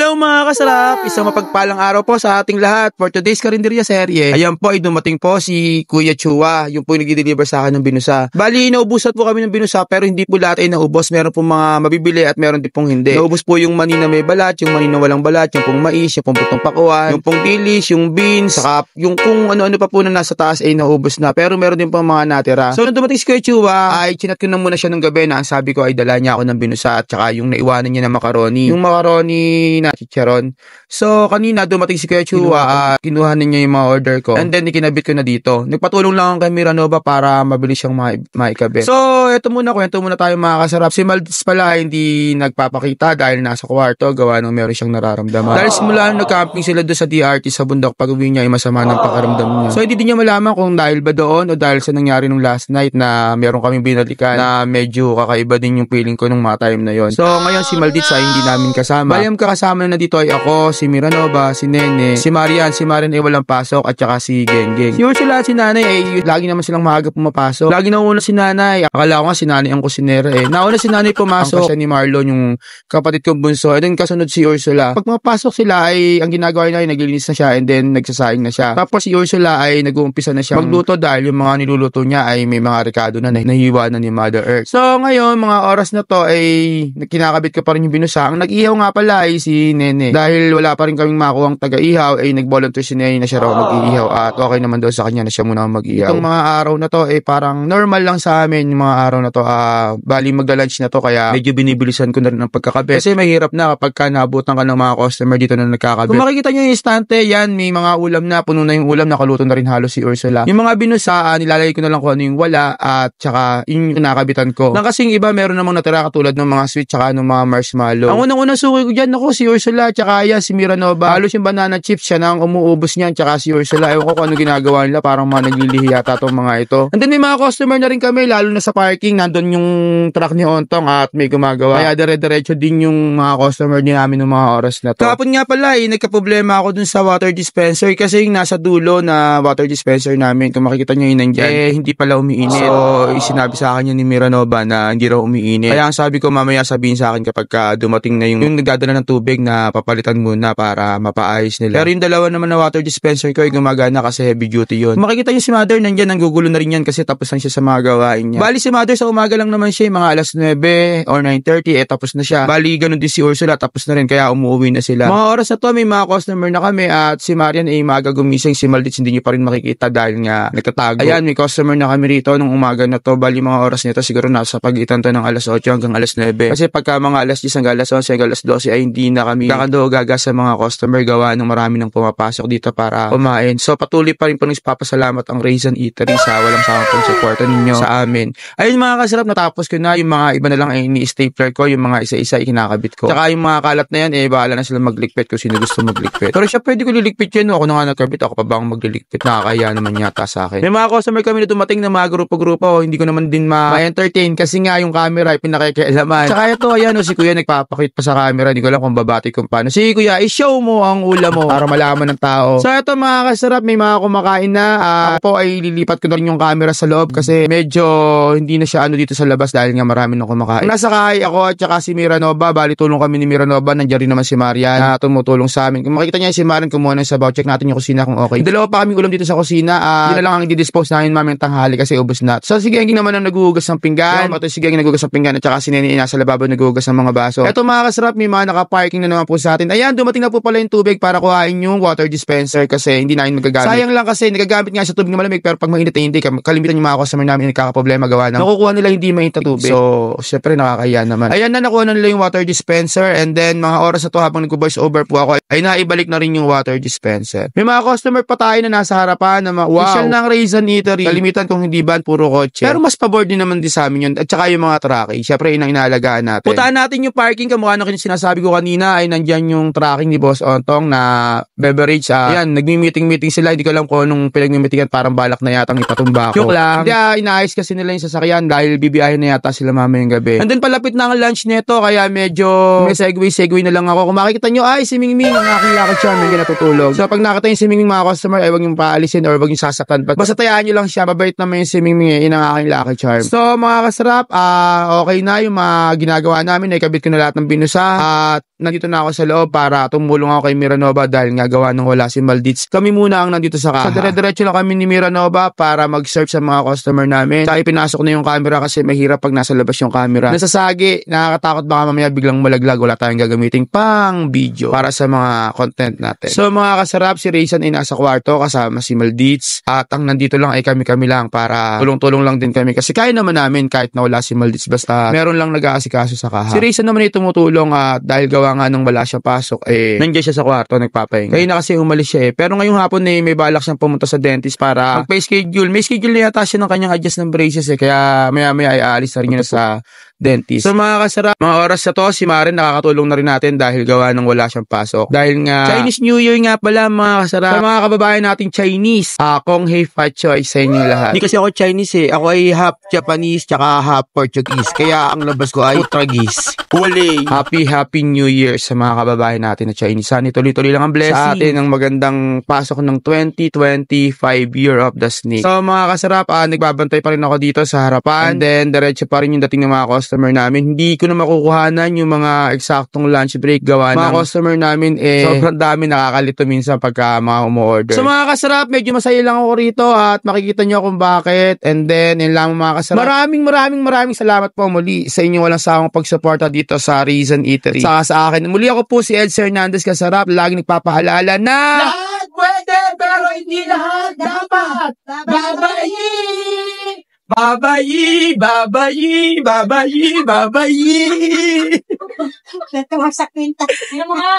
Hello mga kasarap! Isang mapagpalang araw po sa ating lahat for today's Karinderya serye. Ayan po ay dumating po si Kuya Chua, yung po yung nag-deliver sa akin ng binusa. Bali, naubusan po kami ng binusa pero hindi po lahat ay naubos. Meron po mga mabibili at meron din pong hindi. Naubos po yung mani na may balat, yung mani na walang balat, yung pong mais, yung pong putong pakuan, yung pong dilis, yung beans, saka yung kung ano-ano pa po na nasa taas ay naubos na. Pero meron din pong mga natira. So nung dumating si Kuya Chua, ay chinat ko na muna siya nung gabi na ang sabi ko ay dala niya ako ng binusa at saka yung naiwanan niya na macaroni. Yung macaroni na chicharon. So, kanina dumating si Kuya Chua, kinuha niya yung mga order ko. And then, ikinabit ko na dito. Nagpatulong lang kay Miranova para mabilis siyang maikabit. So, kwento muna tayo mga kasarap. Si Maldiz pala hindi nagpapakita dahil nasa kwarto, gawa nung meron siyang nararamdaman. Dahil simula nag-camping sila doon sa DRT sa bundok, pag-uwi niya ay masama ng pakiramdam niya. So, hindi din niya malaman kung dahil ba doon o dahil sa nangyari nung last night na meron kaming binalikan na medyo kakaiba din yung feeling ko nung mga time na yon. So, ngayon si Maldiz ay hindi namin kasama. Bayam kasama na dito ay ako, si Miranova, si Nene, si Marian ay walang pasok at saka si Genggeng. Si Ursula at si Nanay ay lagi naman silang maaga pumapasok. Lagi nauna si Nanay. Akala ko nga si Nanay ang kusinera eh. Nauna si Nanay pumasok. Ang kasi ni Marlon yung kapatid kong bunso. And then kasunod si Ursula. Pag mapasok sila ay ang ginagawa niya ay naglilinis na siya and then nagsasaing na siya. Tapos si Ursula ay nag-uumpisa na siya magluto dahil yung mga niluluto niya ay may mga rekado na nahiwa na ni Mother Earth. So ngayon mga oras na to ay kinakabit ko pa rin yung binusa. Ang nag-ihaw nga pala ay si Nene. Dahil wala pa rin kaming makuhang taga-ihaw ay nag-volunteer si Nene na siya raw mag-iihaw at okay naman daw sa kanya na siya muna mag-ihaw. Itong mga araw na to ay parang normal lang sa amin yung mga araw na to. Bali magla-lunch na to kaya medyo binibilisan ko na rin ang pagkakabit. Kasi mahirap na kapag ka naabutan ka ng mga customer dito na nagkakabit. Kung makikita nyo yung instante, yan may mga ulam na, puno na yung ulam, nakaluto na rin halos si Ursula. Yung mga binusaan, nilalagay ko na lang kung ano yung wala at saka yung kinakabitan ko. Nang kasing iba meron namang natira katulad ng mga sweet tsaka ng mga marshmallow. Ang unang-unang suki ko dyan, ako si Ursula tsaka yan si Miranova. Halos yung banana chips siya nang umuubos niyan tsaka si Ursula. Ewan ko kung ano ginagawa nila, parang mga naglilihi yata tong mga ito. And then may mga customer na rin kami, lalo na sa parking, nandun yung truck ni Ontong at may gumagawa. Kaya dire-diretso din yung mga customer din namin ng mga oras na to. Kahapon nga pala nagka-problema ako dun sa water dispenser kasi yung nasa dulo na water dispenser namin, kung makikita nyo yun nandyan, hindi pala umiinit. So, sinabi sa akin yun ni Miranova na hindi raw umiinit. Kaya ang sabi ko mamaya sabihin sa akin kapag dumating na yung nagdadala ng tubig na papalitan muna para mapaayos nila. Pero yung dalawa naman na water dispenser ko ay gumagana kasi heavy duty yun. Makikita nyo si Mother nandyan, nanggugulo na rin yan kasi tapos lang siya sa mga gawain niya. Bali si Mother sa umaga lang naman siya, mga alas 9 or 9:30 tapos na siya. Bali ganun din si Ursula, tapos na rin kaya umuwi na sila. Mga oras na to may mga customer na kami at si Marian ay maaga gumising. Si Maldiz hindi nyo pa rin makikita dahil nga nagtatago. Ayan, may customer na kami rito nung umaga na to. Bali mga oras nito siguro nasa pagitan to ng alas 8 hanggang alas 9. Kasi pagka mga alas 10 hanggang alas 11 hanggang alas 12 ay hindi na kami gaga sa mga customer gawa ng marami nang pumapasok dito para kumain. So patuloy pa rin po nagpapasalamat ang Raisin Eatery sa walang sawang pong suporta ninyo sa amin. Ayun mga kasarap, natapos ko na yung mga iba na lang ay ni-stapler ko, yung mga isa-isa ikinakabit ko. Tsaka yung mga kalat na yan bahala na sila maglikpit kung sino gusto maglikpit. Pero siya pwede ko lilikpit yan, ako na nga nagkabit, ako pa ba ang maglilikpit? Nakakaya naman yata sa akin. May mga customer kami na dumating na mga grupo-grupo, hindi ko naman din ma-entertain kasi nga yung camera ay pinakikialaman. Tsaka ito, ayan si Kuya nagpapakit pa sa camera, hindi ko lang kung babati kung paano. Si Kuya, i-show mo ang ulam mo para malaman ng tao. So ito mga kasarap, may mga kumakain na. Ako po ay lilipat ko na rin yung camera sa loob kasi medyo hindi na siya dito sa labas dahil nga marami nang kumakain. Nasa kahay ako at saka si Miranova, bali tulong kami ni Miranova, nandiyan rin naman si Marian na tumutulong sa amin. Kung makikita niya si Marian, kumuha ng sabaw, check natin yung kusina kung okay. Dalawa pa kami ulam dito sa kusina, yun na lang ang i-dispose namin maming tanghali kasi ubos na. So si Genggeng naman ang naghuhugas ng pinggan. Ito si Genggeng naghuhugas ng pinggan at saka si Nene nasa lababo naghuhugas ng mga baso. Ito mga kasarap, may mga naka-parking na naman po sa atin. Ayan, dumating na po pala yung tubig para kuhain yung water dispenser kasi hindi namin magagamit. Sayang lang kasi nagagamit nga sa tubig na malamig pero pag mainit ay hindi. Kalimitan yung mga customer namin nagkakaproblema gawa ng nakukuha nila hindi mainit na tubig. So, syempre nakakaya naman. Ayan na, nakuha na nila yung water dispenser and then mga oras na to habang nag-voice over po ako ay naibalik na rin yung water dispenser. May mga customer pa tayo na nasa harapan na official ng Raisin Eatery. Kalimitan kung hindi ban puro kotse. Pero mas pabor din naman din sa amin yun at saka yung mga tracking. Syempre yun ang inaalagaan natin. Putaan natin yung parking, kamukha na sinasabi ko kanina ay nandyan yung tracking ni Boss Ontong na beverage. Ayan, nagmi-meeting sila. Hindi ko alam kung anong pinag-meetingan, parang balak na yatang ipatumba ko. Joke lang. Hindi, inaayos kasi nila yung sasakyan dahil bibiyahin na yata sila mamayang gabi. And then palapit na ang lunch nito kaya medyo may segue na lang ako. Kung makikita nyo, ay si Mingming ang aking lakad siya, may natutulog. So pag nakita yung si Mingming mga customer, ay wag yung paalisin or wag yung sasaktan. Basta tayaan nyo lang siya, mabait naman yung si Mingming, yun ang aking lucky charm. So mga kasarap, okay na yung mga ginagawa namin, naikabit ko na lahat ng binusa at nandito na muna ako sa loob para tumulong ako kay Miranova dahil nga gawa nang wala si Maldits. Kami muna ang nandito sa kaha. Sa dire-diretso lang kami ni Miranova para mag-serve sa mga customer namin. Saka ipinasok na yung camera kasi mahirap pag nasa labas yung camera. Nasasagi, nakakatakot baka mamaya biglang malaglag, wala tayong gagamiting pang video para sa mga content natin. So mga kasarap, si Raysan ay nasa kwarto kasama si Maldits at ang nandito lang ay kami lang para tulong-tulong lang din kami kasi kaya naman namin kahit na wala si Maldits basta meron lang nag-aasikaso sa kaha. Si Raysan naman ay tumutulong at dahil gawa nga nung wala siya pasok nandiyan siya sa kwarto nagpapahinga. Kaya na kasi umalis siya pero ngayong hapon may balak siyang pumunta sa dentist para magpa-schedule. May schedule na yata siya ng kanyang adjust ng braces kaya maya-maya ay aalis na rin yun sa dentist. So mga kasarap, mga oras na to, si Maren nakakatulong na rin natin dahil gawa nang wala siyang pasok. Dahil nga, Chinese New Year nga pala mga kasarap. Sa mga kababayan nating Chinese, Kong Hei Fat Choy sa inyo lahat. Hindi kasi ako Chinese ako ay half Japanese tsaka half Portuguese. Kaya ang labas ko ay Portuguese. Wale! Happy New Year sa mga kababayan natin na Chinese. Sana tuloy-tuloy lang ang blessing sa atin ang magandang pasok ng 2025 Year of the Snake. So mga kasarap, nagbabantay pa rin ako dito sa harapan. And then, diretso pa rin yung dating ng mga customer namin. Hindi ko na makukuhanan yung mga eksaktong lunch break gawa ng mga customer namin sobrang dami, nakakalito minsan pagka mga umu-order. So mga kasarap, medyo masaya lang ako rito at makikita nyo kung bakit. And then, yun lang mga kasarap. Maraming salamat po muli sa inyong walang sawang pagsuporta dito sa Raysan Eatery. Saka sa akin. Muli ako po si Eds Hernandez Kasarap. Laging nagpapaalala na lahat pwede pero hindi lahat dapat. Babayi! Babayi! Babayi! Babayi! Babayi! Ito, sa kwenta. Ano mo nga?